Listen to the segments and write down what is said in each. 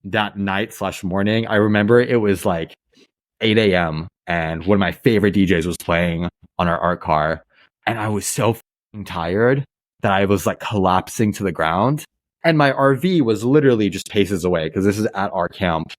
that night/morning, I remember it was like 8 a.m. and one of my favorite DJs was playing on our art car. And I was so tired that I was like collapsing to the ground. And my RV was literally just paces away because this is at our camp.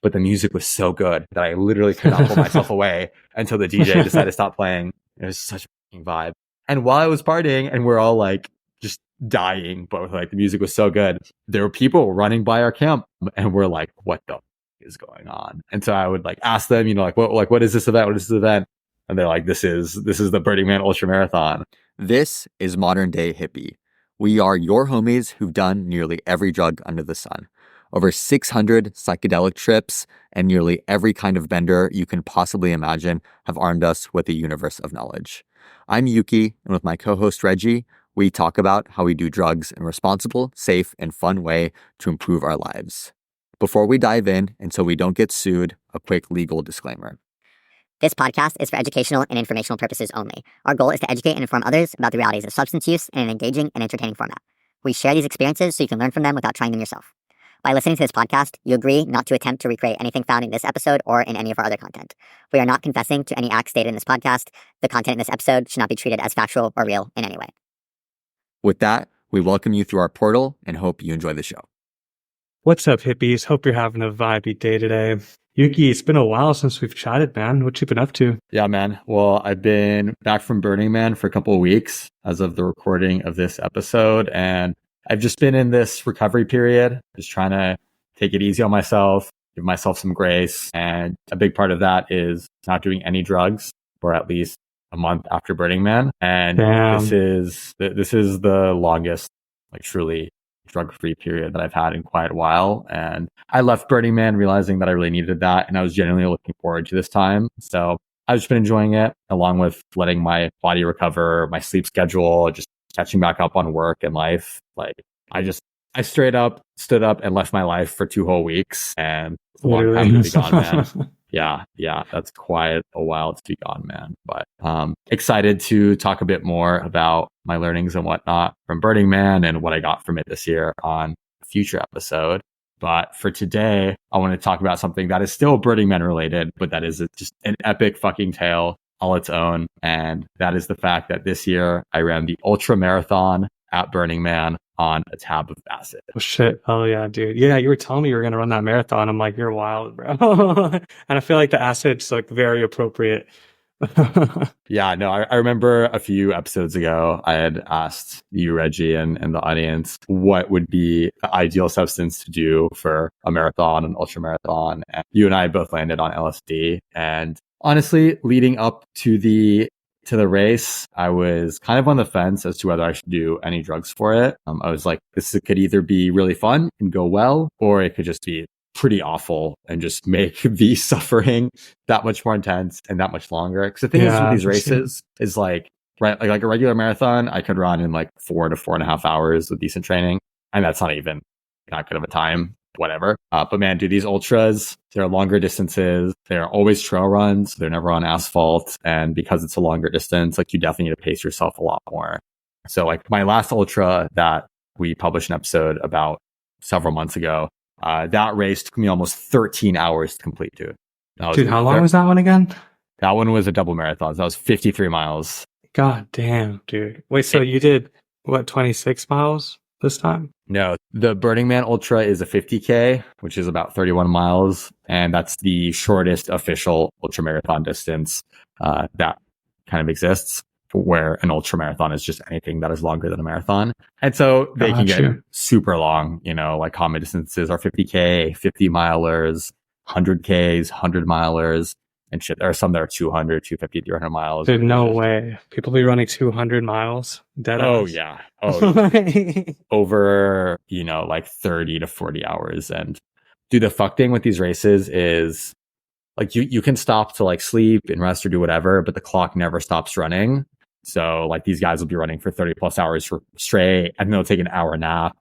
But the music was so good that I literally could not pull myself away until the DJ decided to stop playing. It was such a vibe. And while I was partying and we're all like just dying, but like the music was so good, there were people running by our camp and we're like, what the is going on? And so I would like ask them, what is this event? What is this event? And they're like, this is the Burning Man Ultramarathon. This is modern day Hippie. We are your homies who've done nearly every drug under the sun. Over 600 psychedelic trips and nearly every kind of bender you can possibly imagine have armed us with a universe of knowledge. I'm Yuki, and with my co-host Reggie, we talk about how we do drugs in a responsible, safe, and fun way to improve our lives. Before we dive in, and so we don't get sued, a quick legal disclaimer. This podcast is for educational and informational purposes only. Our goal is to educate and inform others about the realities of substance use in an engaging and entertaining format. We share these experiences so you can learn from them without trying them yourself. By listening to this podcast, you agree not to attempt to recreate anything found in this episode or in any of our other content. We are not confessing to any acts stated in this podcast. The content in this episode should not be treated as factual or real in any way. With that, we welcome you through our portal and hope you enjoy the show. What's up, hippies? Hope you're having a vibey day today. Yuki, it's been a while since we've chatted, man. What you been up to? Yeah, man. Well, I've been back from Burning Man for a couple of weeks as of the recording of this episode. And I've just been in this recovery period, just trying to take it easy on myself, give myself some grace. And a big part of that is not doing any drugs for at least a month after Burning Man. And this is the longest, like truly drug-free period that I've had in quite a while. And I left Burning Man realizing that I really needed that. And I was genuinely looking forward to this time. So I've just been enjoying it, along with letting my body recover, my sleep schedule, just catching back up on work and life. Like I straight up stood up and left my life for 2 whole weeks, and it's a long time to be gone, man. Yeah, that's quite a while to be gone, man. But excited to talk a bit more about my learnings and whatnot from Burning Man and what I got from it this year on a future episode. But for today, I want to talk about something that is still Burning Man related, but that is just an epic fucking tale all its own. And that is the fact that this year I ran the Ultramarathon at Burning Man on a tab of acid. Oh shit. Oh yeah, dude. Yeah, you were telling me you were going to run that marathon. I'm like, you're wild, bro. And I feel like the acid's like very appropriate. Yeah, no, I remember a few episodes ago, I had asked you, Reggie, and the audience, what would be the ideal substance to do for a marathon, an ultramarathon. And you and I both landed on LSD. And honestly, leading up to the race, I was kind of on the fence as to whether I should do any drugs for it. I was like, this could either be really fun and go well, or it could just be pretty awful and just make the suffering that much more intense and that much longer. Because the thing is with these races is like, right, like a regular marathon, I could run in like 4 to 4.5 hours with decent training. And that's not even that good of a time, whatever. But man, dude, these ultras, they're longer distances. They're always trail runs. They're never on asphalt. And because it's a longer distance, like you definitely need to pace yourself a lot more. So like my last ultra that we published an episode about several months ago, that race took me almost 13 hours to complete, dude. Dude, how long was that one again? That one was a double marathon. That was 53 miles. God damn, dude. Wait, so you did, what, 26 miles this time? No, the Burning Man Ultra is a 50K, which is about 31 miles. And that's the shortest official ultramarathon distance that kind of exists, where an ultramarathon is just anything that is longer than a marathon. And so they can get super long, like common distances are 50K, 50 milers, 100Ks, 100 milers, and shit. There are some that are 200, 250, 300 miles. Dude, no way. People be running 200 miles? Oh, yeah. Oh, over, like 30 to 40 hours. And dude, the fuck thing with these races is like you can stop to like sleep and rest or do whatever, but the clock never stops running. So like these guys will be running for 30 plus hours straight, and they'll take an hour nap.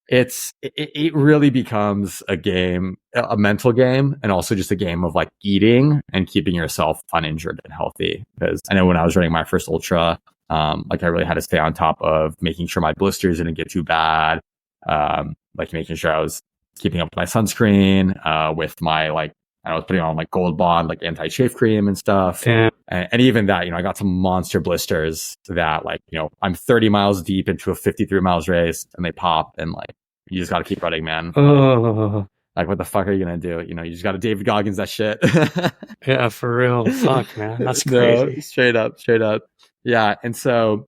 It really becomes a game, a mental game, and also just a game of like eating and keeping yourself uninjured and healthy. Because I know when I was running my first ultra, like I really had to stay on top of making sure my blisters didn't get too bad. Like making sure I was keeping up with my sunscreen, with my like, I was putting on like Gold Bond, like anti-chafe cream and stuff. Damn. And even that, you know, I got some monster blisters that like, you know, I'm 30 miles deep into a 53 miles race and they pop and like, you just got to keep running, man. Oh, Like, what the fuck are you going to do? You know, you just got to David Goggins that shit. yeah, for real. Fuck, man. That's No, crazy. straight up. Yeah. And so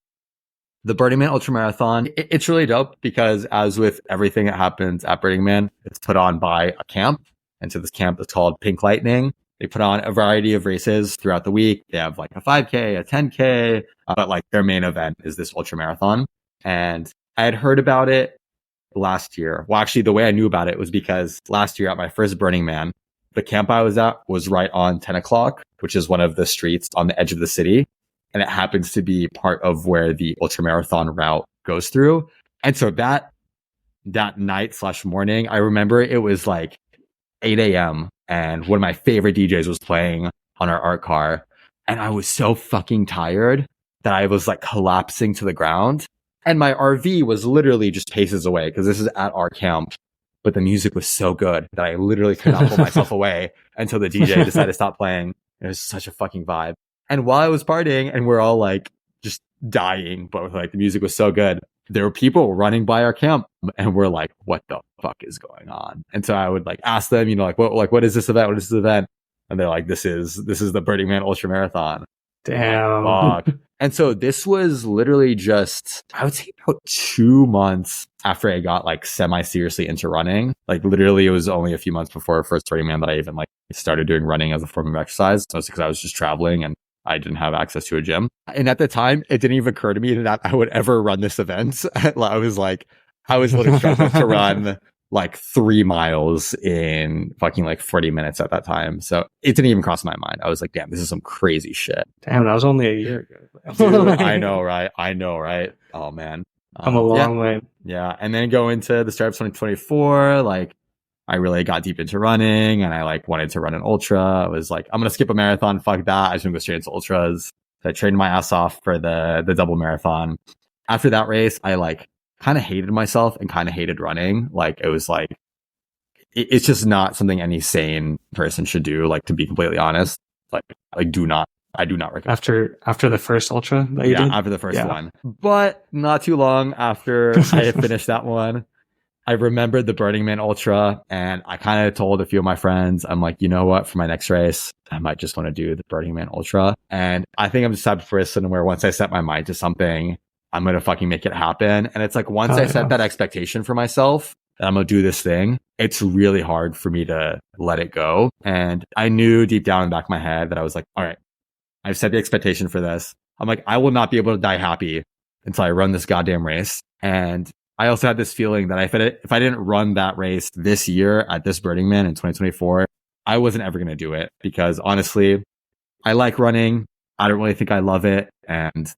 the Burning Man Ultramarathon, it's really dope because as with everything that happens at Burning Man, it's put on by a camp. And so this camp is called Pink Lightning. They put on a variety of races throughout the week. They have like a 5K, a 10K, but like their main event is this Ultramarathon. And I had heard about it last year. Well, actually, the way I knew about it was because last year at my first Burning Man, the camp I was at was right on 10 o'clock, which is one of the streets on the edge of the city. And it happens to be part of where the Ultramarathon route goes through. And so that night/morning, I remember it was like 8 a.m. and one of my favorite DJs was playing on our art car. And I was so fucking tired that I was like collapsing to the ground. And my RV was literally just paces away because this is at our camp. But the music was so good that I literally could not pull myself away until the DJ decided to stop playing. It was such a fucking vibe. And while I was partying and we're all like just dying, but like the music was so good, there were people running by our camp and we're like, what the fuck is going on? And so I would like ask them, you know, what is this event? What is this event? And they're like, this is the Burning Man Ultramarathon. Damn. Fuck. And so this was literally just, I would say about 2 months after I got like semi-seriously into running. Like literally it was only a few months before first Burning Man that I even like started doing running as a form of exercise. So it's because I was just traveling and I didn't have access to a gym. And at the time, it didn't even occur to me that I would ever run this event. I was literally struggling to run like 3 miles in fucking like 40 minutes at that time. So it didn't even cross my mind. I was like, damn, this is some crazy shit. Damn, that was only a year ago. Dude, I know, right? Oh man. I'm a long way. Yeah. And then go into the start of 2024, like I really got deep into running and I like wanted to run an ultra. I was like, I'm going to skip a marathon. Fuck that. I just want to go straight into ultras. So I trained my ass off for the double marathon. After that race, I like kind of hated myself and kind of hated running. Like it was like, it's just not something any sane person should do. Like to be completely honest, like I do not recommend. After the first ultra that you did? After the first one. But not too long after I had finished that one, I remembered the Burning Man Ultra and I kind of told a few of my friends, I'm like, you know what, for my next race, I might just want to do the Burning Man Ultra. And I think I'm the type of person where once I set my mind to something, I'm going to fucking make it happen. And it's like, once I set that expectation for myself that I'm going to do this thing, it's really hard for me to let it go. And I knew deep down in the back of my head that I was like, all right, I've set the expectation for this. I'm like, I will not be able to die happy until I run this goddamn race. And I also had this feeling that if I didn't run that race this year at this Burning Man in 2024, I wasn't ever going to do it because honestly, I like running. I don't really think I love it. And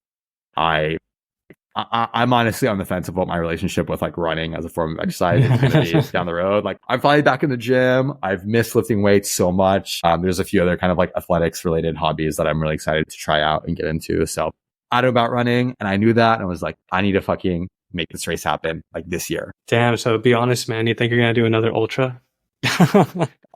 I'm honestly on the fence of what my relationship with like running as a form of exercise is going to be down the road. Like I'm finally back in the gym. I've missed lifting weights so much. There's a few other kind of like athletics related hobbies that I'm really excited to try out and get into. So I know about running and I knew that. And I was like, I need to fucking make this race happen like this year. Damn. So be honest, man. You think you're going to do another ultra?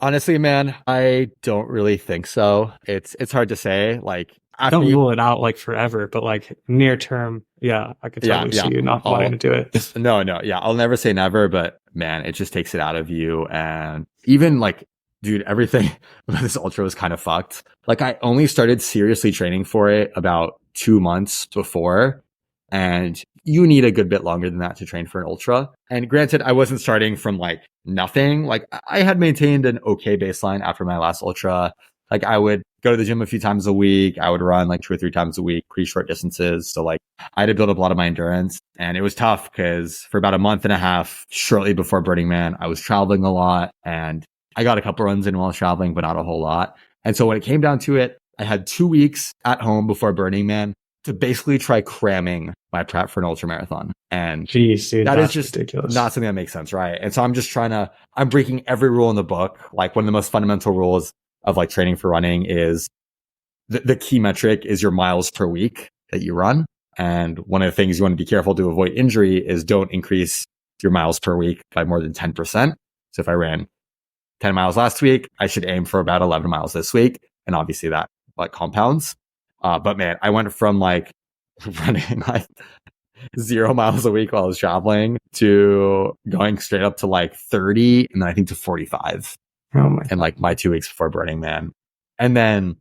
Honestly, man, I don't really think so. It's hard to say. Like, don't rule it out like forever, but like near term, yeah, I could totally see you not wanting to do it. No, yeah, I'll never say never, but man, it just takes it out of you. And even like, dude, everything about this ultra was kind of fucked. Like, I only started seriously training for it about 2 months before, and you need a good bit longer than that to train for an ultra. And granted, I wasn't starting from like nothing. Like, I had maintained an okay baseline after my last ultra. Like, I would go to the gym a few times a week. I would run like 2 or 3 times a week, pretty short distances. So like I had to build up a lot of my endurance, and it was tough because for about a month and a half, shortly before Burning Man, I was traveling a lot and I got a couple runs in while I was traveling, but not a whole lot. And so when it came down to it, I had 2 weeks at home before Burning Man to basically try cramming my prep for an ultramarathon. And jeez, dude, that is just ridiculous. Not something that makes sense, right? And so I'm just I'm breaking every rule in the book. Like, one of the most fundamental rules of like training for running is the key metric is your miles per week that you run. And one of the things you want to be careful to avoid injury is don't increase your miles per week by more than 10%. So if I ran 10 miles last week, I should aim for about 11 miles this week. And obviously that like compounds. But man, I went from like running like 0 miles a week while I was traveling to going straight up to like 30 and then I think to 45 in like my 2 weeks before Burning Man. And then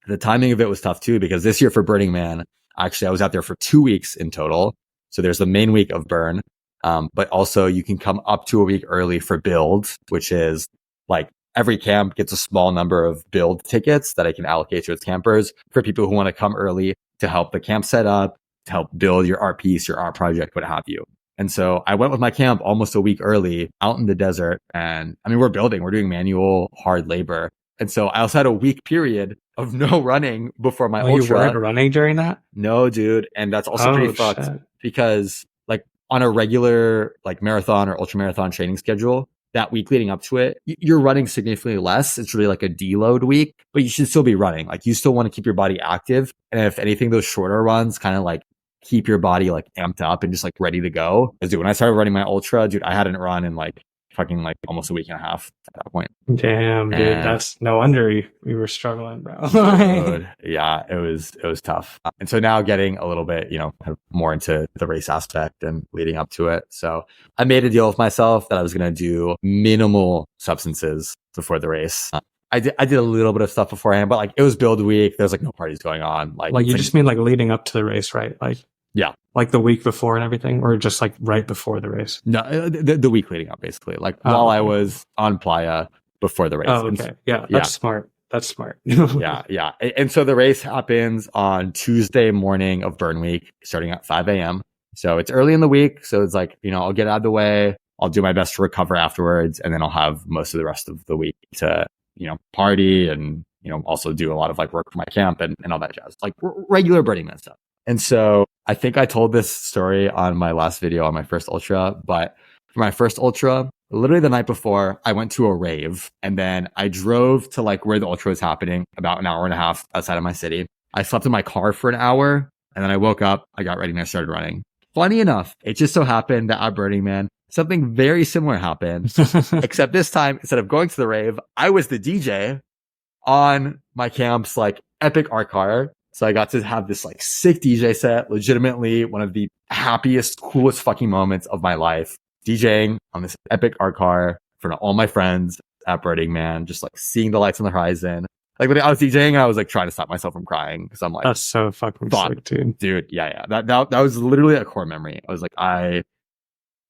the timing of it was tough too, because this year for Burning Man, actually I was out there for 2 weeks in total. So there's the main week of burn. But also you can come up to a week early for build, which is like every camp gets a small number of build tickets that I can allocate to its campers for people who want to come early to help the camp set up, to help build your art piece, your art project, what have you. And so I went with my camp almost a week early out in the desert. And I mean, we're doing manual hard labor. And so I also had a week period of no running before my ultra. You weren't running during that? No, dude. And that's also pretty fucked because like on a regular like marathon or ultramarathon training schedule, that week leading up to it, you're running significantly less. It's really like a deload week, but you should still be running. Like you still want to keep your body active. And if anything, those shorter runs kind of like keep your body like amped up and just like ready to go. Dude, when I started running my ultra, dude, I hadn't run in like fucking like almost a week and a half at that point. Damn, dude, that's no wonder you were struggling, bro. Dude, yeah, it was tough. And so now getting a little bit, kind of more into the race aspect and leading up to it. So I made a deal with myself that I was going to do minimal substances before the race. I did a little bit of stuff beforehand, but like it was build week. There's like no parties going on. Like you just mean like leading up to the race, right? Like yeah. Like the week before and everything, or just like right before the race? No, the week leading up, basically. Like while I was on playa before the race. Oh, okay. Yeah, that's smart. That's smart. Yeah. And so the race happens on Tuesday morning of burn week, starting at 5 a.m. So it's early in the week. So it's like, I'll get out of the way. I'll do my best to recover afterwards. And then I'll have most of the rest of the week to, party and, also do a lot of like work for my camp and all that jazz, like regular Burning Man stuff. And so I think I told this story on my last video on my first ultra, but for my first ultra, literally the night before, I went to a rave and then I drove to like where the ultra was happening, about an hour and a half outside of my city. I slept in my car for an hour and then I woke up, I got ready and I started running. Funny enough, it just so happened that at Burning Man, something very similar happened, except this time, instead of going to the rave, I was the DJ on my camp's like epic art car. So I got to have this like sick DJ set, legitimately one of the happiest, coolest fucking moments of my life, DJing on this epic art car in front of all my friends at Burning Man, just like seeing the lights on the horizon. Like when I was DJing, I was like trying to stop myself from crying because I'm like, that's so fucking sick, dude. Yeah. That was literally a core memory. I was like,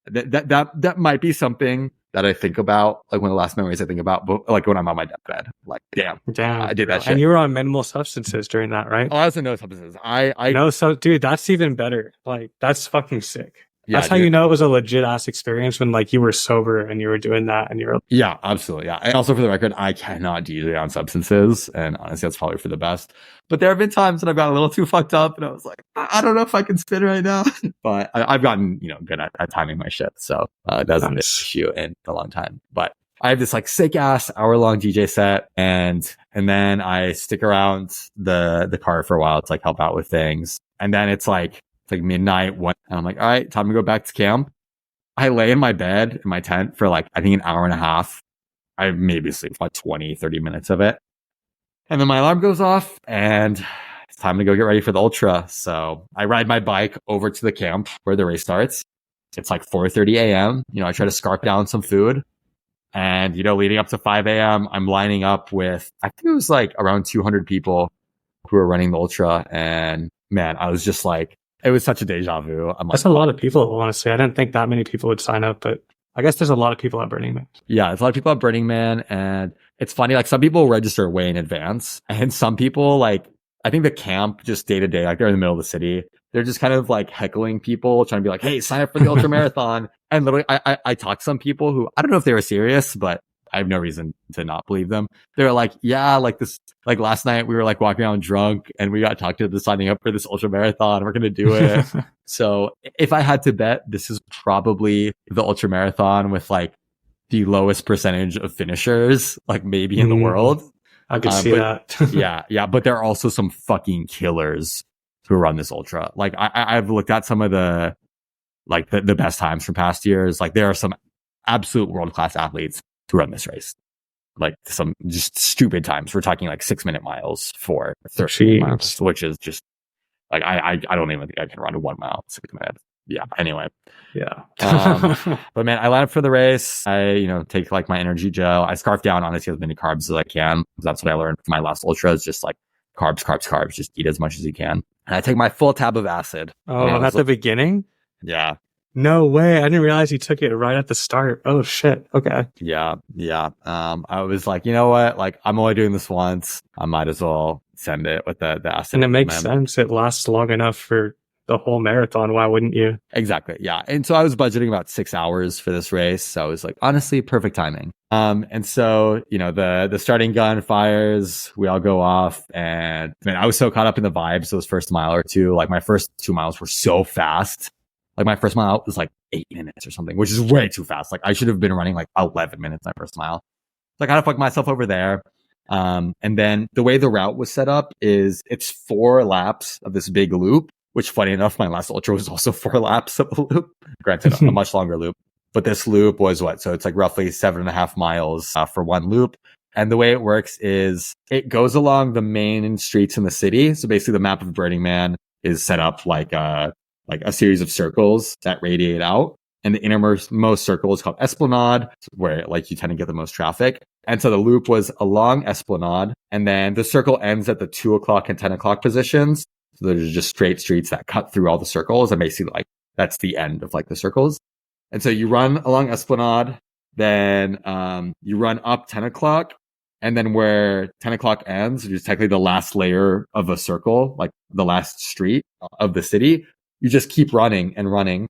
that might be something that I think about, like one of the last memories I think about, but like when I'm on my deathbed, like damn, I did that shit. And you were on minimal substances during that, right? Oh, I was on no substances. I no, so dude, that's even better. Like that's fucking sick. Yeah, that's how you know it was a legit ass experience when like you were sober and you were doing that and you're yeah, absolutely. Yeah. And also for the record, I cannot DJ on substances. And honestly, that's probably for the best. But there have been times when I've gotten a little too fucked up and I was like, I don't know if I can spin right now. But I've gotten, good at timing my shit. So it doesn't be an issue in a long time. But I have this like sick ass hour-long DJ set and then I stick around the car for a while to like help out with things. And then it's like midnight and I'm like, all right, time to go back to camp. I lay in my bed in my tent for like, I think an hour and a half. I maybe sleep like 20, 30 minutes of it. And then my alarm goes off and it's time to go get ready for the ultra. So I ride my bike over to the camp where the race starts. It's like 4:30 a.m. I try to scarf down some food and, leading up to 5 a.m., I'm lining up with, I think it was like around 200 people who were running the ultra. And man, I was just like, it was such a deja vu. That's a lot of people, honestly. I didn't think that many people would sign up, but I guess there's a lot of people at Burning Man. Yeah, there's a lot of people at Burning Man. And it's funny, like some people register way in advance. And some people, like, I think the camp just day to day, like they're in the middle of the city. They're just kind of like heckling people, trying to be like, hey, sign up for the Ultramarathon. And literally, I talked to some people who, I don't know if they were serious, but I have no reason to not believe them. They're like, yeah, like this, like last night we were like walking around drunk and we got talked to signing up for this ultra marathon. We're going to do it. So if I had to bet, this is probably the ultra marathon with like the lowest percentage of finishers, like maybe in the world. I could see that. yeah. But there are also some fucking killers who run this ultra. Like I've looked at some of the, like the best times from past years. Like there are some absolute world-class athletes to run this race. Like some just stupid times. We're talking like 6-minute miles for 13 miles, which is just like, I don't even think I can run a 1 mile, 6 minutes. Yeah. Anyway. Yeah. But man, I line up for the race. I, take like my energy gel. I scarf down honestly as many carbs as I can. That's what I learned from my last ultra, is just like carbs, just eat as much as you can. And I take my full tab of acid. Oh, at the beginning? Yeah. No way. I didn't realize you took it right at the start. Oh shit. Okay. Yeah. I was like, you know what? Like, I'm only doing this once. I might as well send it with the acid. And it makes sense. It lasts long enough for the whole marathon. Why wouldn't you? Exactly. Yeah. And so I was budgeting about 6 hours for this race. So I was like, honestly, perfect timing. And so, the starting gun fires, we all go off, and man, I was so caught up in the vibes those first mile or two. Like, my first 2 miles were so fast. Like, my first mile was like 8 minutes or something, which is way too fast. Like, I should have been running like 11 minutes my first mile. So I kind of fucked myself over there. And then the way the route was set up is it's 4 laps of this big loop, which, funny enough, my last ultra was also 4 laps of a loop. Granted, a much longer loop, but this loop was what? So it's like roughly 7.5 miles for one loop. And the way it works is it goes along the main streets in the city. So basically the map of Burning Man is set up like a series of circles that radiate out. And the innermost circle is called Esplanade, where like you tend to get the most traffic. And so the loop was along Esplanade, and then the circle ends at the 2 o'clock and 10 o'clock positions. So there's just straight streets that cut through all the circles, and basically like that's the end of like the circles. And so you run along Esplanade, then you run up 10 o'clock, and then where 10 o'clock ends, which is technically the last layer of a circle, like the last street of the city, you just keep running and running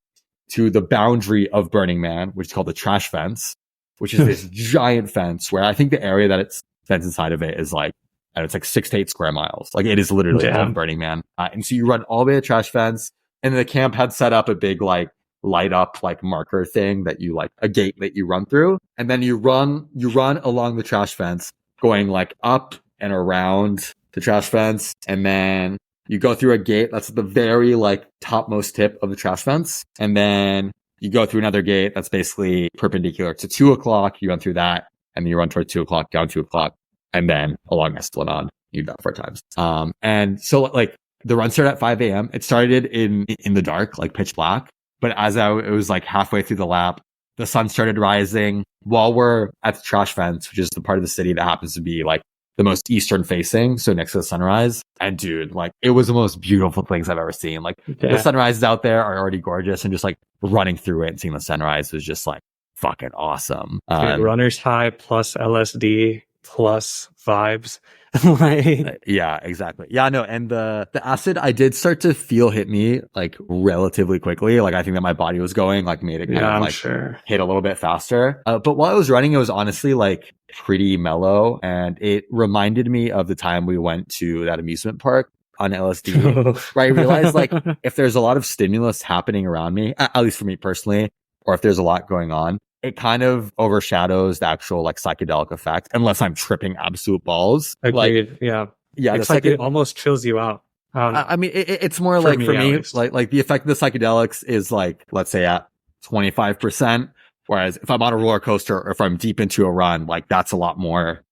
to the boundary of Burning Man, which is called the trash fence, which is this giant fence where I think the area that it's fenced inside of it is like, and it's like 6 to 8 square miles. Like, it is literally Burning Man. And so you run all the way to the trash fence, and the camp had set up a big like light up like marker thing that you like a gate that you run through. And then you run along the trash fence, going like up and around the trash fence. And then you go through a gate that's at the very like topmost tip of the trash fence. And then you go through another gate that's basically perpendicular to 2 o'clock. You run through that, and then you run toward 2 o'clock, down 2 o'clock, and then along Esplanade. You do that 4 times. And so like the run started at 5 a.m. It started in the dark, like pitch black. But as it was like halfway through the lap, the sun started rising while we're at the trash fence, which is the part of the city that happens to be like the most eastern facing, so next to the sunrise. And dude, like, it was the most beautiful things I've ever seen. Like, the sunrises out there are already gorgeous, and just like running through it and seeing the sunrise was just like fucking awesome. Dude, runner's high plus LSD plus vibes. Like, yeah, exactly. Yeah, no, and the acid I did start to feel hit me like relatively quickly. Like, I think that my body was going, like, made it kind of like hit a little bit faster. But while I was running, it was honestly like pretty mellow, and it reminded me of the time we went to that amusement park on LSD, where I realized like if there's a lot of stimulus happening around me, at least for me personally, or if there's a lot going on, it kind of overshadows the actual like psychedelic effect, unless I'm tripping absolute balls. Agreed. Like, yeah. It's like it almost chills you out. I mean, it's more like for me, like the effect of the psychedelics is like, let's say at 25%. Whereas if I'm on a roller coaster or if I'm deep into a run, like that's a lot more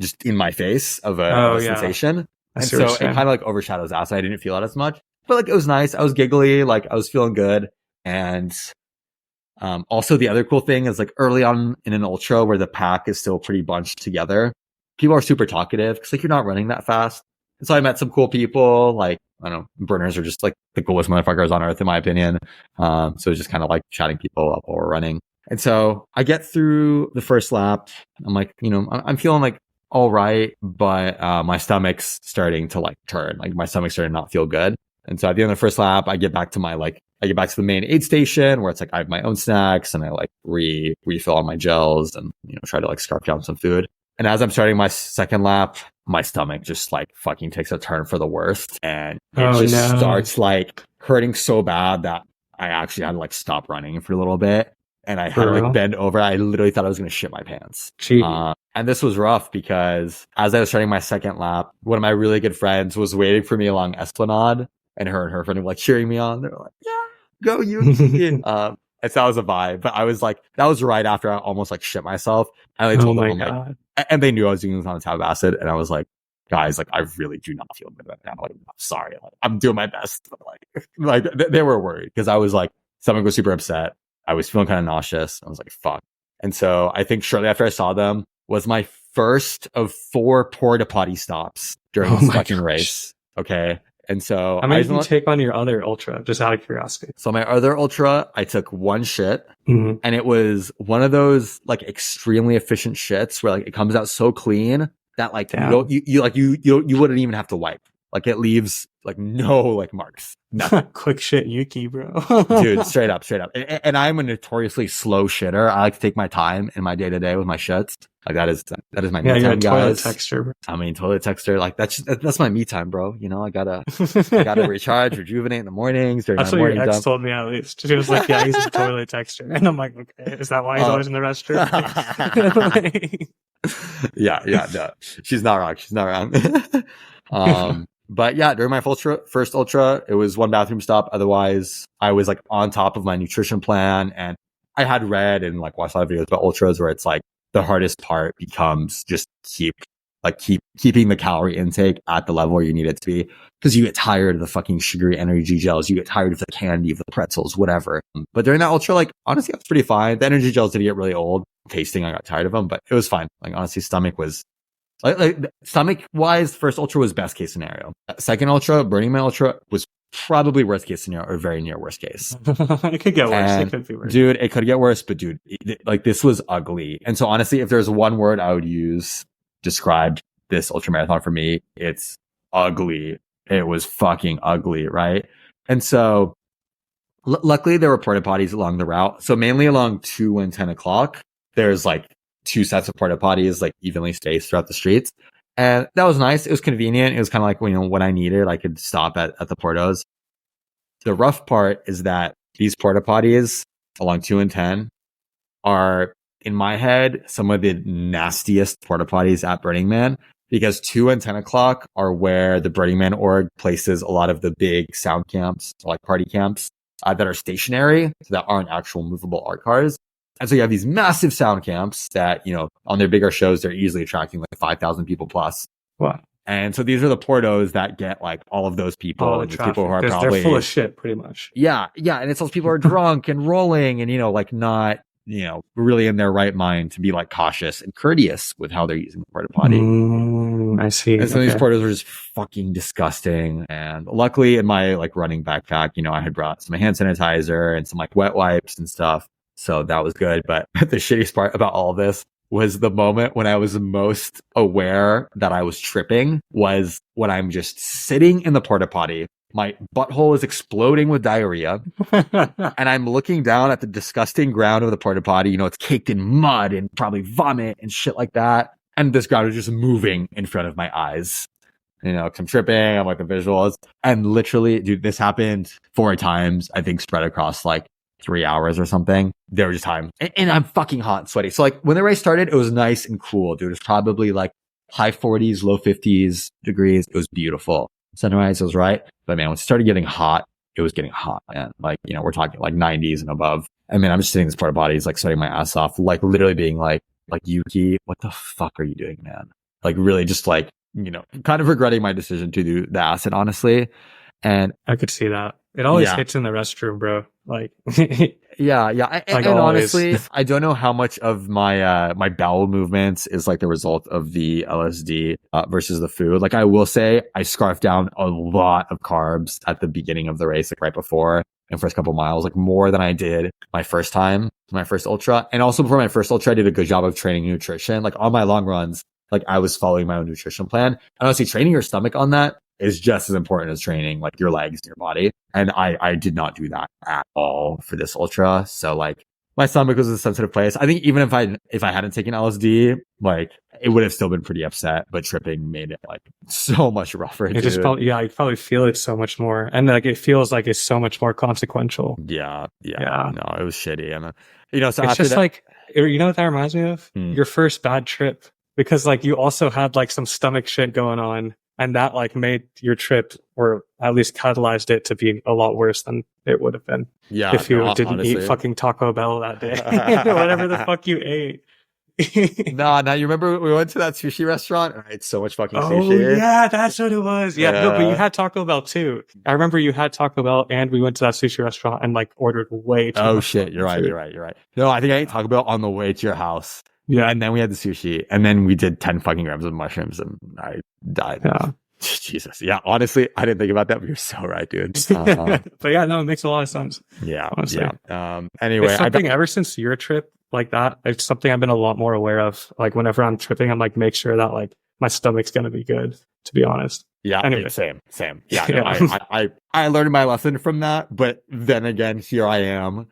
just in my face of a sensation. And so it kind of like overshadows acid. I didn't feel it as much, but like it was nice. I was giggly, like I was feeling good. And also the other cool thing is like early on in an ultra where the pack is still pretty bunched together, people are super talkative because like you're not running that fast. And so I met some cool people, like, I don't know, burners are just like the coolest motherfuckers on earth in my opinion. So it's just kind of like chatting people up while we're running. And so I get through the first lap. I'm like, I'm feeling like all right, but my stomach's starting to like turn. Like my stomach's starting to not feel good. And so at the end of the first lap, I get back to the main aid station where it's like I have my own snacks and I like refill on my gels and try to like scarf down some food. And as I'm starting my second lap, my stomach just like fucking takes a turn for the worst, and it starts like hurting so bad that I actually had to like stop running for a little bit. And I had to like bend over. I literally thought I was going to shit my pants. And this was rough because as I was starting my second lap, one of my really good friends was waiting for me along Esplanade, and her friend were like cheering me on. They were like, "Yeah, go Yuki." And so that was a vibe. But I was like, that was right after I almost like shit myself. And I Oh told my them, I'm God. like, and they knew I was doing this on a tab of acid. And I was like, guys, like, I really do not feel good right now. Like, I'm sorry. Like, I'm doing my best. But they were worried because I was like, stomach was super upset. I was feeling kind of nauseous. I was like, fuck. And so I think shortly after I saw them was my first of 4 porta potty stops during Oh this my fucking gosh. race. Okay. And so How many did you take on your other ultra? Just out of curiosity. so my other ultra, I took 1 shit, Mm-hmm. and it was one of those like extremely efficient shits where like it comes out so clean that like Damn. you wouldn't even have to wipe. Like it leaves like no like marks. Nothing. Quick shit Yuki, bro. Dude, straight up. And I'm a notoriously slow shitter. I like to take my time in my day to day with my shits. Like that is my Yeah, me you're a time, toilet guys. texture, bro. I mean, toilet texture. Like that's my me time, bro. You know, I gotta recharge, rejuvenate in the mornings during That's my what your morning ex dump. told me at least. She was like, yeah, he's a toilet texture. And I'm like, okay, is that why he's always in the restroom? Yeah, no. She's not wrong. But yeah, during my first ultra, it was 1 bathroom stop. Otherwise, I was like on top of my nutrition plan, and I had read and like watched a lot of videos about ultras where it's like the hardest part becomes just keeping the calorie intake at the level where you need it to be, because you get tired of the fucking sugary energy gels, you get tired of the candy, of the pretzels, whatever. But during that ultra, like honestly, I was pretty fine. The energy gels did get really old tasting. I got tired of them, but it was fine. Like honestly, stomach was like stomach wise, first ultra was best case scenario. Second ultra, Burning Man ultra, was probably worst case scenario or very near worst case. It could get worse. And, It could be worse. dude, it could get worse, but dude, like this was ugly. And so honestly, if there's one word I would use describe this ultramarathon for me, it's ugly. It was fucking ugly, right? And so luckily there were porta potties along the route. So mainly along 2 and 10 o'clock, there's like 2 sets of porta potties like evenly spaced throughout the streets. And that was nice. It was convenient. It was kind of like, when I needed, I could stop at the portos. The rough part is that these porta potties along 2 and 10 are, in my head, some of the nastiest porta potties at Burning Man, because 2 and 10 o'clock are where the Burning Man org places a lot of the big sound camps, like party camps, that are stationary, so that aren't actual movable art cars. And so you have these massive sound camps that, on their bigger shows, they're easily attracting like 5,000 people plus. Wow. And so these are the portos that get like all of those people, All the and these traffic, people who are because probably they're full of shit, pretty much. Yeah. And it's those people who are drunk and rolling and, like not, really in their right mind to be like cautious and courteous with how they're using the porta potty. I see. And so these portos are just fucking disgusting. And luckily in my like running backpack, I had brought some hand sanitizer and some like wet wipes and stuff. So that was good. But the shittiest part about all of this was the moment when I was most aware that I was tripping was when I'm just sitting in the porta potty. My butthole is exploding with diarrhea. And I'm looking down at the disgusting ground of the porta potty. It's caked in mud and probably vomit and shit like that. And this ground is just moving in front of my eyes. 'Cause I'm tripping. I'm like the visuals. And literally, dude, this happened 4 times, I think, spread across like 3 hours or something. There were just times. And I'm fucking hot and sweaty. So like when the race started, it was nice and cool, dude. It was probably like high 40s, low 50s degrees. It was beautiful. Sunrise was right. But man, when it started getting hot, it was getting hot, man. Like, we're talking like 90s and above. And man, I'm just sitting in this porta potty, like sweating my ass off, like literally being like Yuki, what the fuck are you doing, man? Like really just like, kind of regretting my decision to do the acid, honestly. And I could see that. It always hits in the restroom, bro. Like, yeah. And always. honestly, I don't know how much of my my bowel movements is like the result of the LSD versus the food. Like I will say, I scarfed down a lot of carbs at the beginning of the race, like right before and first couple miles, like more than I did my first ultra. And also before my first ultra, I did a good job of training nutrition. Like on my long runs, like I was following my own nutrition plan. And honestly, training your stomach on that is just as important as training like your legs and your body. And I did not do that at all for this ultra. So like my stomach was a sensitive place. I think even if I hadn't taken LSD, like it would have still been pretty upset, but tripping made it like so much rougher. It just felt, you probably feel it so much more. And like, it feels like it's so much more consequential. Yeah. No, it was shitty. And, so it's after just that, like, what that reminds me of? Your first bad trip. Because like you also had like some stomach shit going on And that like made your trip, or at least catalyzed it to be a lot worse than it would have been if you didn't eat fucking Taco Bell that day. Whatever the fuck you ate. Now you remember we went to that sushi restaurant? I ate so much fucking Oh sushi. yeah, that's what it was. Yeah, no, but you had Taco Bell too. I remember you had Taco Bell, and we went to that sushi restaurant and like ordered way too much. Oh shit, you're right. No, I think I ate Taco Bell on the way to your house. Yeah, and then we had the sushi, and then we did 10 fucking grams of mushrooms, and I died. Yeah. Jesus. Yeah, honestly, I didn't think about that, but you're so right, dude. But yeah, no, it makes a lot of sense. Yeah, honestly. Yeah. Anyway, it's something ever since your trip like that, it's something I've been a lot more aware of. Like whenever I'm tripping, I'm like, make sure that like my stomach's gonna be good, to be honest. Yeah, anyway. Same. Yeah, no, I learned my lesson from that, but then again, here I am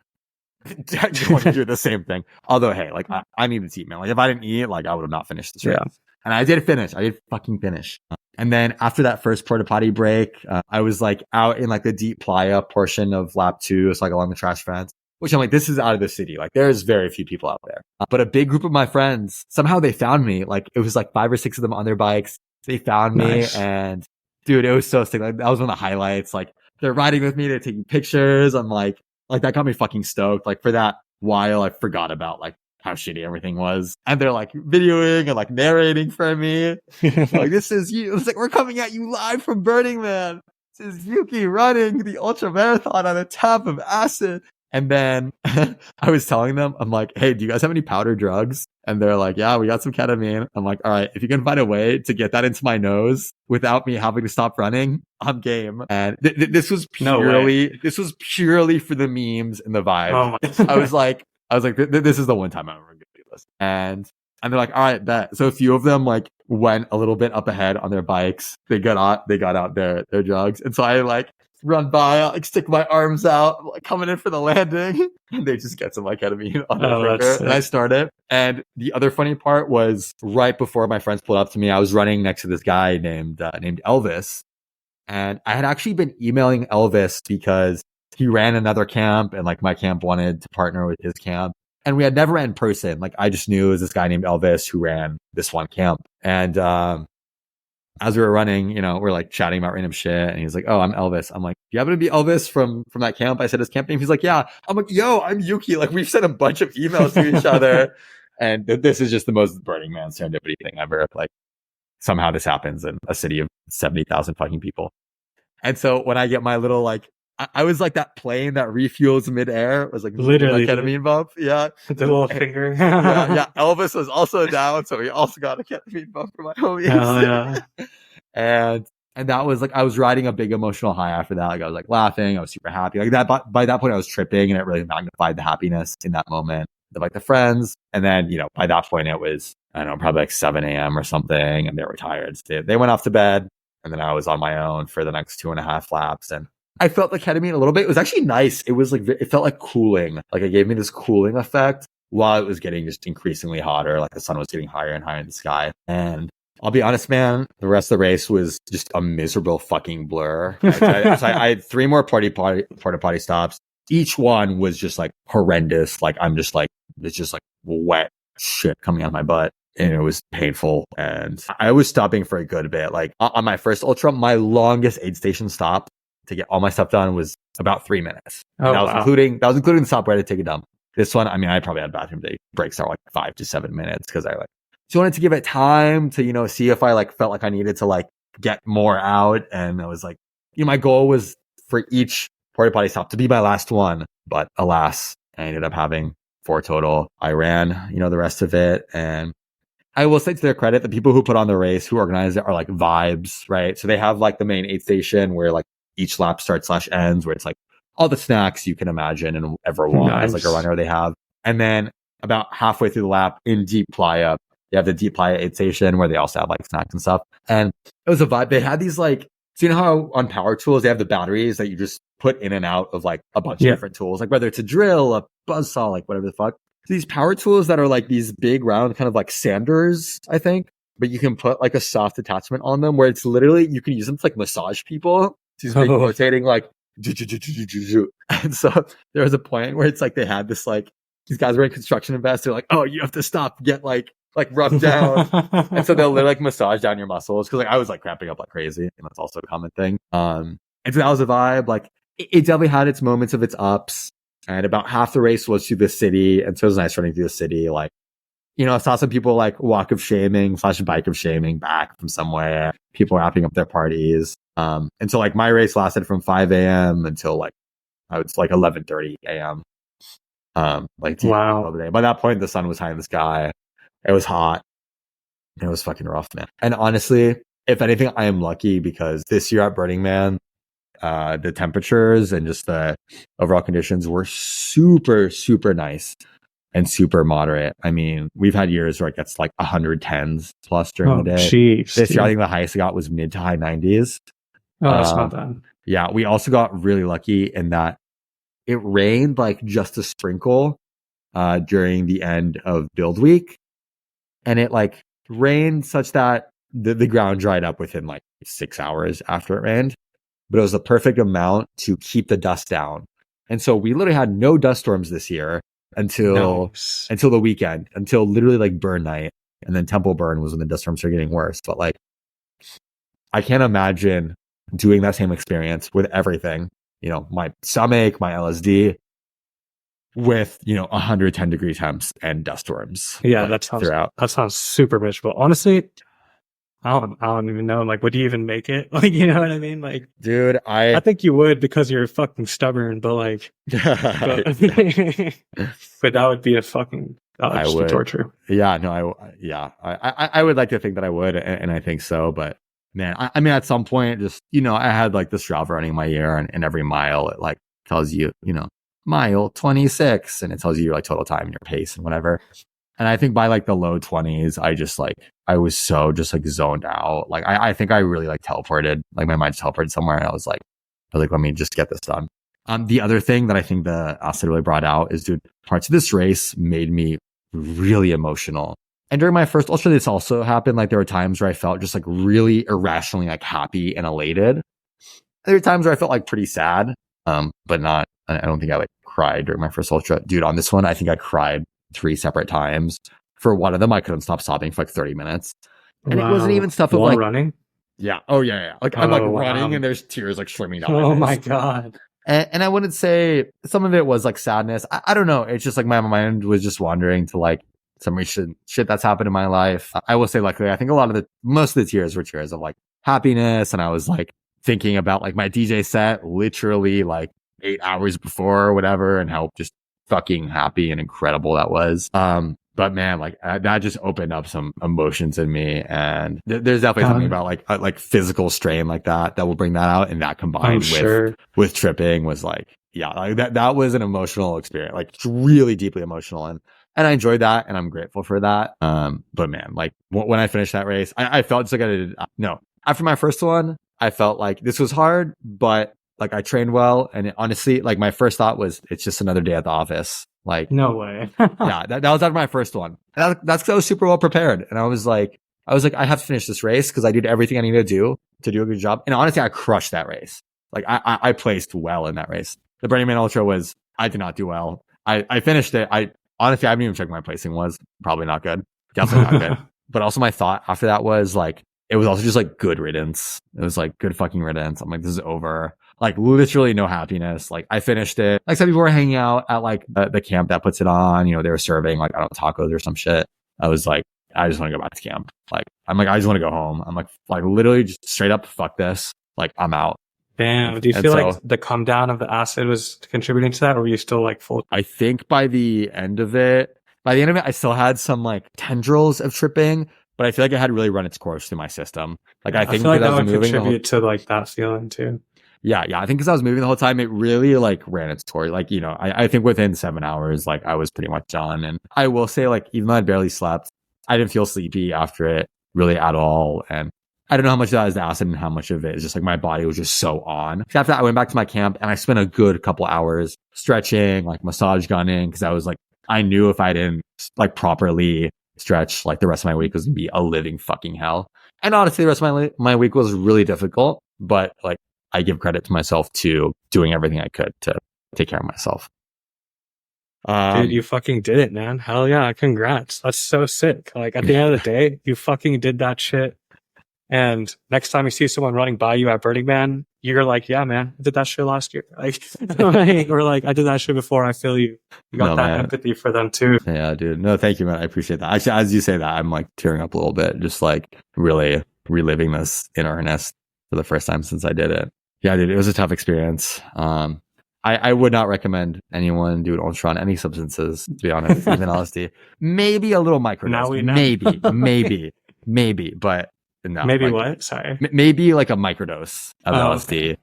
going to do the same thing. Although, hey, like I needed to eat, man. Like if I didn't eat, like I would have not finished this. Yeah. And I did finish. I did fucking finish. And then after that first porta potty break, I was like out in like the deep playa portion of lap 2. It's like along the trash fence, which I'm like, this is out of the city. Like there's very few people out there. But a big group of my friends, somehow they found me. Like it was like 5 or 6 of them on their bikes. They found me and dude, it was so sick. Like that was one of the highlights. Like they're riding with me. They're taking pictures. I'm like that got me fucking stoked. Like for that while I forgot about like how shitty everything was. And they're like videoing and like narrating for me. Like, this is you. It's like, we're coming at you live from Burning Man. This is Yuki running the Ultramarathon on a tap of acid. And then I was telling them, I'm like, hey, do you guys have any powder drugs? And they're like, yeah, we got some ketamine. I'm like, all right, if you can find a way to get that into my nose without me having to stop running, I'm game. And this was purely for the memes and the vibe. Oh my. I was like, this is the one time I'm ever going to do this. And they're like, all right, bet. So a few of them like went a little bit up ahead on their bikes. They got out their drugs. And so I like run by, like stick my arms out, like coming in for the landing. And they just get some like ketamine on their finger. And I started. And the other funny part was right before my friends pulled up to me, I was running next to this guy named Elvis. And I had actually been emailing Elvis because he ran another camp and like my camp wanted to partner with his camp. And we had never met in person. Like I just knew it was this guy named Elvis who ran this one camp. And as we were running, you know, we're like chatting about random shit. And he's like, oh, I'm Elvis. I'm like, do you happen to be Elvis from that camp? I said his camp name. He's like, yeah. I'm like, yo, I'm Yuki. Like we've sent a bunch of emails to each other. And this is just the most Burning Man serendipity thing ever. Like somehow this happens in a city of 70,000 fucking people. And so when I get my little like, I was like that plane that refuels midair. It was like literally ketamine bump. Yeah. The little finger. yeah. Elvis was also down. So we also got a ketamine bump for my homies. Yeah. and that was like, I was riding a big emotional high after that. Like I was like laughing. I was super happy. Like that, by that point I was tripping and it really magnified the happiness in that moment of like the friends. And then, you know, by that point it was, I don't know, probably like 7 a.m. or something. And they were tired. So they went off to bed. And then I was on my own for the next 2.5 laps. And I felt the ketamine a little bit. It was actually nice. It was like, it felt like cooling. Like it gave me this cooling effect while it was getting just increasingly hotter. Like the sun was getting higher and higher in the sky. And I'll be honest, man, the rest of the race was just a miserable fucking blur. I had 3 more porta potty stops. Each one was just like horrendous. Like I'm just like, it's just like wet shit coming out of my butt. And it was painful. And I was stopping for a good bit. Like on my first ultra, my longest aid station stop to get all my stuff done was about 3 minutes. Oh, that was including the stop where I had to take a dump. This one, I mean, I probably had bathroom breaks that were like 5 to 7 minutes because I like just wanted to give it time to, you know, see if I like felt like I needed to like get more out. And I was like, you know, my goal was for each porta potty stop to be my last one. But alas, I ended up having 4 total. I ran, you know, the rest of it. And I will say to their credit, the people who put on the race, who organize it are like vibes, right? So they have like the main aid station where like each lap starts / ends, where it's like all the snacks you can imagine and ever want as like a runner they have. And then about halfway through the lap in Deep Playa, you have the Deep Playa aid station where they also have like snacks and stuff. And it was a vibe. They had these like, so you know how on power tools, they have the batteries that you just put in and out of like a bunch of different tools, like whether it's a drill, a buzzsaw, like whatever the fuck. These power tools that are like these big round kind of like sanders, I think, but you can put like a soft attachment on them where it's literally, you can use them to like massage people. These big rotating like, and so there was a point where it's like they had this like, these guys were in construction vests. They're like, oh, you have to stop, get like like rub down. And so they'll like massage down your muscles. Cause like I was like cramping up like crazy. And that's also a common thing. And so that was a vibe. Like it definitely had its moments of its ups. And about half the race was through the city. And so it was nice running through the city. Like, I saw some people like walk of shaming / bike of shaming back from somewhere. People wrapping up their parties. And so like my race lasted from 5 a.m. until like, I was like 11:30 a.m. Like wow. By that point, the sun was high in the sky. It was hot. It was fucking rough, man. And honestly, if anything, I am lucky because this year at Burning Man, the temperatures and just the overall conditions were super, super nice and super moderate. I mean, we've had years where it gets like 110s plus during the day. Geez, this year, I think the highest I got was mid to high 90s. Oh, that's not bad. Yeah, we also got really lucky in that it rained like just a sprinkle during the end of build week. And it like rained such that the ground dried up within like 6 hours after it rained. But it was the perfect amount to keep the dust down. And so we literally had no dust storms this year until the weekend, until literally like burn night. And then Temple Burn was when the dust storms are getting worse. But like, I can't imagine doing that same experience with everything. My stomach, my LSD, with 110 degree temps and dust storms. Yeah, like, that sounds super miserable. Honestly, I don't even know. Like, would you even make it? Like, you know what I mean? Like, dude, I think you would because you're fucking stubborn. But like, but that would be torture. Yeah, no, I would like to think that I would, and I think so. But man, I mean, at some point, just I had like the Strava running my ear, and every mile it like tells you, mile 26, and it tells you your like total time and your pace and whatever. And I think by like the low 20s, I was so just like zoned out. Like I think I really like teleported, like my mind teleported somewhere, and I was like, let me just get this done. The other thing that I think the acid really brought out is, dude, parts of this race made me really emotional. And during my first ultra, this also happened. Like there were times where I felt just like really irrationally like happy and elated. There were times where I felt like pretty sad, but not. I don't think I like cried during my first ultra, dude. On this one, I think I cried 3 separate times. For one of them, I couldn't stop sobbing for like 30 minutes, and it wasn't even stuff of like running. Yeah. Oh yeah. Like I'm like running, and there's tears like streaming down. Oh my god. And I wouldn't say some of it was like sadness. I don't know. It's just like my mind was just wandering to like some recent shit that's happened in my life. I will say, luckily, I think most of the tears were tears of like happiness. And I was like thinking about like my DJ set literally like 8 hours before or whatever, and how just fucking happy and incredible that was. But man, like that just opened up some emotions in me, and there's definitely something about like physical strain like that will bring that out, and that combined with tripping was like, yeah, like that was an emotional experience, like really deeply emotional, and I enjoyed that, and I'm grateful for that. But man, like when I finished that race, I felt just like after my first one, I felt like this was hard, but like I trained well, and honestly, like my first thought was, it's just another day at the office. Like, no way. Yeah, that was after my first one. And that's because I was super well prepared. And I was like, I have to finish this race because I did everything I needed to do a good job. And honestly, I crushed that race. Like I placed well in that race. The Burning Man Ultra I did not do well. I finished it. Honestly, I haven't even checked my placing was. Probably not good. Definitely not good. But also my thought after that was like, it was also just like good riddance. It was like good fucking riddance. I'm like, this is over. Like literally no happiness. Like I finished it. Like some people were hanging out at like the camp that puts it on. They were serving like, I don't know, tacos or some shit. I was like, I just want to go back to camp. Like I'm like, I just want to go home. I'm like literally just straight up, fuck this. Like I'm out. Damn. Do you feel like the come down of the acid was contributing to that, or were you still like full? I think by the end of it, I still had some like tendrils of tripping, but I feel like it had really run its course through my system. Like I think feel like that would contribute to like that feeling too. Yeah. I think because I was moving the whole time, it really like ran its course. Like, I think within 7 hours, like I was pretty much done. And I will say, like, even though I barely slept, I didn't feel sleepy after it really at all. And I don't know how much of that is the acid and how much of it is just like my body was just so on. So after that, I went back to my camp and I spent a good couple hours stretching, like massage gunning, because I was like, I knew if I didn't like properly stretch, like the rest of my week was gonna be a living fucking hell. And honestly, the rest of my week was really difficult, but like I give credit to myself to doing everything I could to take care of myself. Dude, you fucking did it, man. Hell yeah. Congrats. That's so sick. Like, at the end of the day, you fucking did that shit. And next time you see someone running by you at Burning Man, you're like, yeah, man, I did that shit last year. Like, or like, I did that shit before. I feel you. You got that empathy for them too. Yeah, dude. No, thank you, man. I appreciate that. Actually, as you say that, I'm like tearing up a little bit, just like really reliving this in earnest for the first time since I did it. Yeah, dude, it was a tough experience. I would not recommend anyone do an ultra on any substances, to be honest, even LSD. Maybe a little microdose. Now we know. Maybe, but no. Maybe like, what? Sorry. Maybe like a microdose of LSD. Okay.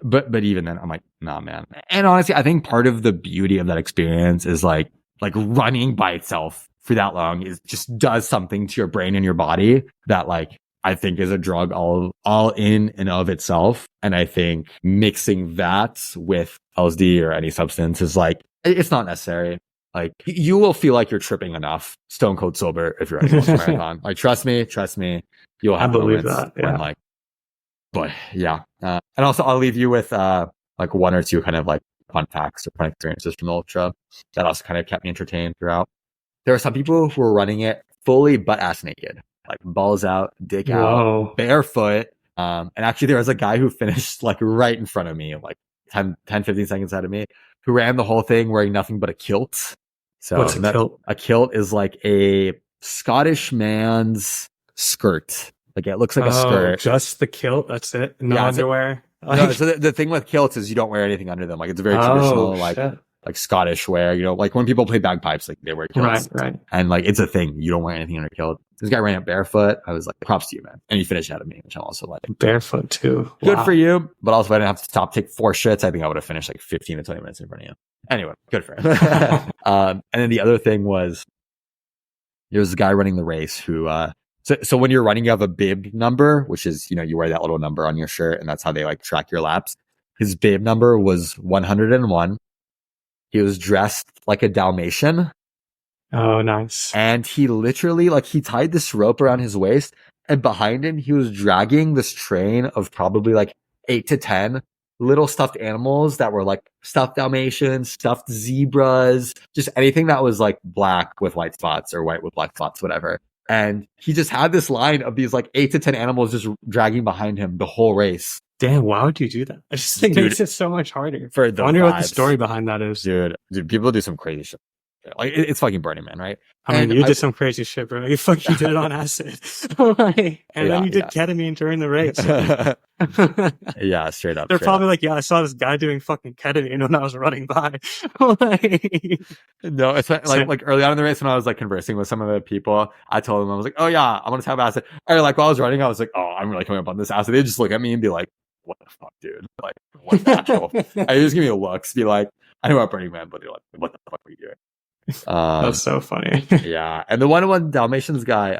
But even then, I'm like, nah, man. And honestly, I think part of the beauty of that experience is like running by itself for that long is just does something to your brain and your body that like I think is a drug all in and of itself. And I think mixing that with LSD or any substance is like, it's not necessary. Like you will feel like you're tripping enough stone cold sober if you're running a marathon. Like trust me, you'll have moments that. Yeah. When like, but yeah. And also I'll leave you with like one or two kind of like fun facts or fun experiences from the ultra that also kind of kept me entertained throughout. There are some people who were running it fully butt ass naked. Like balls out, dick out, barefoot. And actually there was a guy who finished like right in front of me, like 10, 15 seconds ahead of me, who ran the whole thing wearing nothing but a kilt. So what's a kilt? A kilt is like a Scottish man's skirt. Like it looks like a skirt. Just the kilt? That's it? No underwear? No, so the thing with kilts is you don't wear anything under them. Like it's very traditional, like Scottish wear, you know, like when people play bagpipes, like they wear kilts. Right. And like, it's a thing. You don't wear anything under kilt. This guy ran it barefoot. I was like, props to you, man. And he finished ahead of me, which I'm also like, barefoot too. Good for you. But also if I didn't have to stop, take 4 shits, I think I would have finished like 15 to 20 minutes in front of you. Anyway, good for him. And then the other thing was there was a guy running the race who, so when you're running, you have a bib number, which is, you know, you wear that little number on your shirt and that's how they like track your laps. His bib number was 101. He was dressed like a Dalmatian. Oh, nice. And he literally, like, he tied this rope around his waist and behind him, he was dragging this train of probably like 8 to 10 little stuffed animals that were like stuffed Dalmatians, stuffed zebras, just anything that was like black with white spots or white with black spots, whatever. And he just had this line of these like 8 to 10 animals just dragging behind him the whole race. Damn, why would you do that? I just think it makes it so much harder. For the I wonder vibes. What the story behind that is. Dude, people do some crazy shit. Like, it's fucking Burning Man, right? I mean, you did some crazy shit, bro. You fucking did it on acid. Then you did ketamine during the race. Yeah, straight up. They're probably like, yeah, I saw this guy doing fucking ketamine when I was running by. No, it's like early on in the race when I was like conversing with some of the people, I told them, I was like, oh yeah, I'm gonna have acid. Or like while I was running, I was like, oh, I'm really coming up on this acid. They just look at me and be like, what the fuck, dude? Like, what the actual? I just give me a looks, be like, I know about Burning Man, but they're like, what the fuck are you doing? That's so funny. Yeah. And the 101 Dalmatians guy,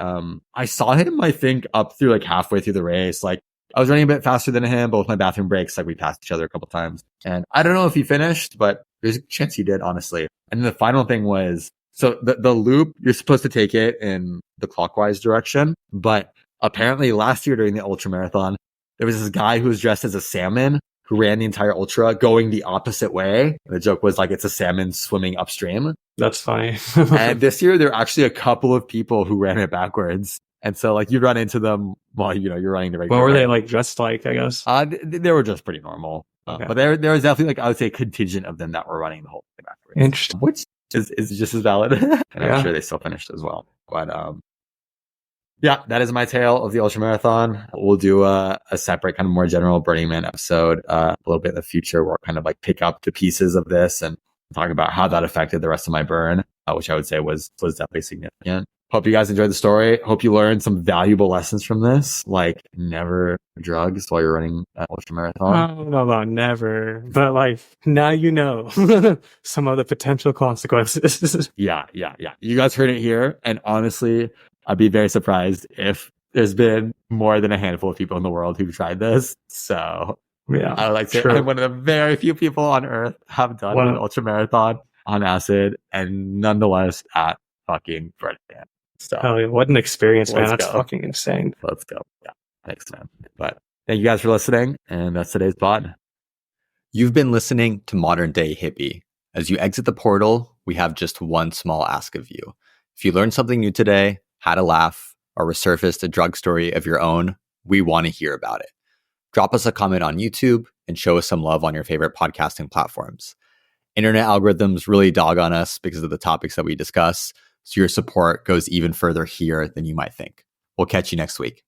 I saw him, I think, up through like halfway through the race. Like I was running a bit faster than him, but with my bathroom breaks, like we passed each other a couple times. And I don't know if he finished, but there's a chance he did, honestly. And the final thing was, so the loop, you're supposed to take it in the clockwise direction. But apparently last year during the Ultramarathon, there was this guy who was dressed as a salmon who ran the entire ultra going the opposite way. The joke was like, it's a salmon swimming upstream. That's funny. And this year, there are actually a couple of people who ran it backwards. And so like you run into them while, you know, you're running the regular What were way. they like dressed like, I guess? They were just pretty normal. Okay. But there was definitely like, I would say, a contingent of them that were running the whole thing backwards. Interesting. Which is just as valid. And I'm sure they still finished as well. But yeah, that is my tale of the Ultramarathon. We'll do a separate kind of more general Burning Man episode a little bit in the future where I'll kind of like pick up the pieces of this and talk about how that affected the rest of my burn, which I would say was definitely significant. Hope you guys enjoyed the story. Hope you learned some valuable lessons from this, like never drugs while you're running an Ultramarathon. I don't know about never, but like now you know some of the potential consequences. Yeah. You guys heard it here. And honestly, I'd be very surprised if there's been more than a handful of people in the world who've tried this. So yeah, I would like to say I'm one of the very few people on earth have done an Ultramarathon on acid and nonetheless at fucking Burning Man. So hell yeah, what an experience, man. That's fucking insane. Let's go. Yeah. Thanks, man. But thank you guys for listening. And that's today's pod. You've been listening to Modern Day Hippie. As you exit the portal, we have just one small ask of you. If you learned something new today, had a laugh, or resurfaced a drug story of your own, we want to hear about it. Drop us a comment on YouTube and show us some love on your favorite podcasting platforms. Internet algorithms really dog on us because of the topics that we discuss, so your support goes even further here than you might think. We'll catch you next week.